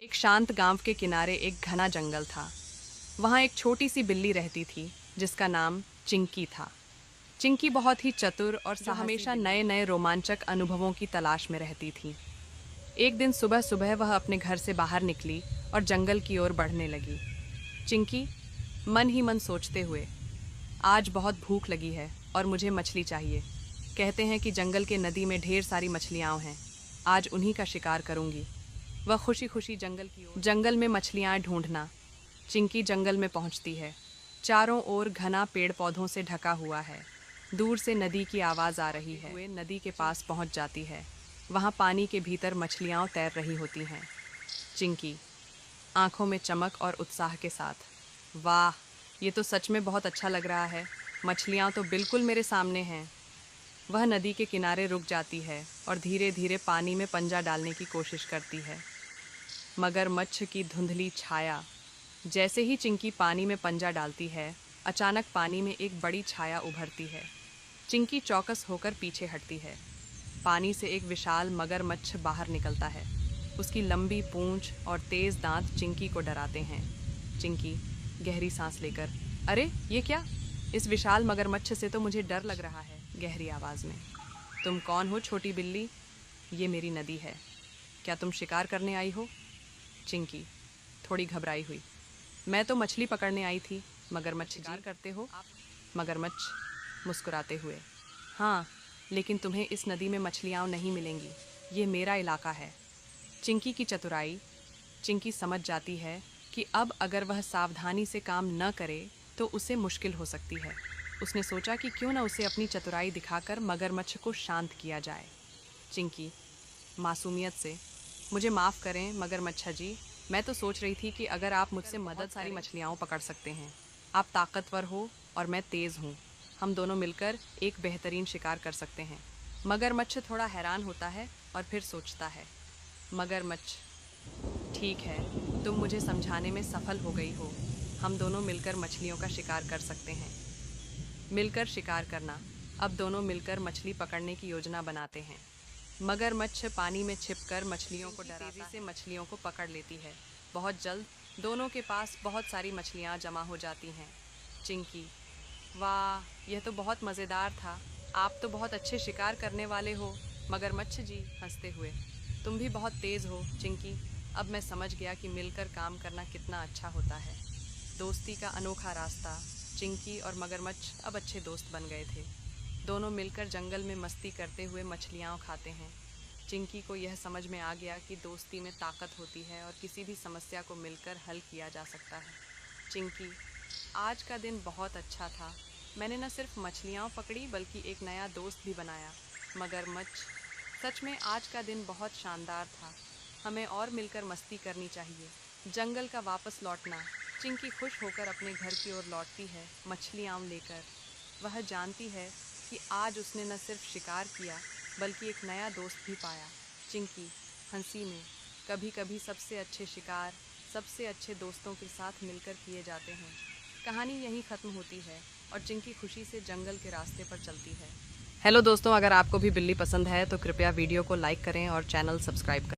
एक शांत गांव के किनारे एक घना जंगल था। वहाँ एक छोटी सी बिल्ली रहती थी जिसका नाम चिंकी था। चिंकी बहुत ही चतुर और जो हमेशा नए नए रोमांचक अनुभवों की तलाश में रहती थी। एक दिन सुबह सुबह वह अपने घर से बाहर निकली और जंगल की ओर बढ़ने लगी। चिंकी मन ही मन सोचते हुए, आज बहुत भूख लगी है और मुझे मछली चाहिए। कहते हैं कि जंगल के नदी में ढेर सारी मछलियाँ हैं। आज उन्हीं का शिकार करूंगी। वह खुशी खुशी जंगल में मछलियाँ ढूंढना। चिंकी जंगल में पहुंचती है। चारों ओर घना पेड़ पौधों से ढका हुआ है। दूर से नदी की आवाज़ आ रही है। वे नदी के पास पहुंच जाती है। वहां पानी के भीतर मछलियाँ तैर रही होती हैं। चिंकी आंखों में चमक और उत्साह के साथ, वाह, ये तो सच में बहुत अच्छा लग रहा है। मछलियाँ तो बिल्कुल मेरे सामने हैं। वह नदी के किनारे रुक जाती है और धीरे धीरे पानी में पंजा डालने की कोशिश करती है। मगरमच्छ की धुंधली छाया। जैसे ही चिंकी पानी में पंजा डालती है, अचानक पानी में एक बड़ी छाया उभरती है। चिंकी चौकस होकर पीछे हटती है। पानी से एक विशाल मगरमच्छ बाहर निकलता है। उसकी लंबी पूंछ और तेज दांत चिंकी को डराते हैं। चिंकी गहरी सांस लेकर, अरे ये क्या? इस विशाल मगरमच्छ से तो मुझे डर लग रहा है। गहरी आवाज में, तुम कौन हो छोटी बिल्ली? ये मेरी नदी है। क्या तुम शिकार करने आई हो? चिंकी थोड़ी घबराई हुई, मैं तो मछली पकड़ने आई थी। मगरमच्छ शिकार करते हो? मगरमच्छ मुस्कुराते हुए, हाँ, लेकिन तुम्हें इस नदी में मछलियाँ नहीं मिलेंगी। ये मेरा इलाका है। चिंकी की चतुराई। चिंकी समझ जाती है कि अब अगर वह सावधानी से काम न करे तो उसे मुश्किल हो सकती है। उसने सोचा कि क्यों न उसे अपनी चतुराई दिखाकर मगरमच्छ को शांत किया जाए। चिंकी मासूमियत से, मुझे माफ़ करें मगरमच्छ जी, मैं तो सोच रही थी कि अगर आप मुझसे मदद सारी मछलियाँ पकड़ सकते हैं। आप ताकतवर हो और मैं तेज़ हूँ। हम दोनों मिलकर एक बेहतरीन शिकार कर सकते हैं। मगरमच्छ थोड़ा हैरान होता है और फिर सोचता है, मगरमच्छ, ठीक है, तुम मुझे समझाने में सफल हो गई हो। हम दोनों मिलकर मछलियों का शिकार कर सकते हैं। मिलकर शिकार करना। अब दोनों मिलकर मछली पकड़ने की योजना बनाते हैं। मगरमच्छ पानी में छिपकर मछलियों को तेजी से मछलियों को पकड़ लेती है। बहुत जल्द दोनों के पास बहुत सारी मछलियाँ जमा हो जाती हैं। चिंकी, वाह, यह तो बहुत मज़ेदार था। आप तो बहुत अच्छे शिकार करने वाले हो। मगरमच्छ जी हंसते हुए, तुम भी बहुत तेज़ हो चिंकी। अब मैं समझ गया कि मिलकर काम करना कितना अच्छा होता है। दोस्ती का अनोखा रास्ता। चिंकी और मगरमच्छ अब अच्छे दोस्त बन गए थे। दोनों मिलकर जंगल में मस्ती करते हुए मछलियाँ खाते हैं। चिंकी को यह समझ में आ गया कि दोस्ती में ताकत होती है और किसी भी समस्या को मिलकर हल किया जा सकता है। चिंकी, आज का दिन बहुत अच्छा था। मैंने न सिर्फ मछलियाँ पकड़ी बल्कि एक नया दोस्त भी बनाया। मगरमच्छ, सच में आज का दिन बहुत शानदार था। हमें और मिलकर मस्ती करनी चाहिए। जंगल का वापस लौटना। चिंकी खुश होकर अपने घर की ओर लौटती है, मछलियाँ लेकर। वह जानती है कि आज उसने न सिर्फ शिकार किया बल्कि एक नया दोस्त भी पाया। चिंकी हंसी में, कभी कभी सबसे अच्छे शिकार सबसे अच्छे दोस्तों के साथ मिलकर किए जाते हैं। कहानी यहीं ख़त्म होती है और चिंकी खुशी से जंगल के रास्ते पर चलती है। हेलो दोस्तों, अगर आपको भी बिल्ली पसंद है तो कृपया वीडियो को लाइक करें और चैनल सब्सक्राइब करें।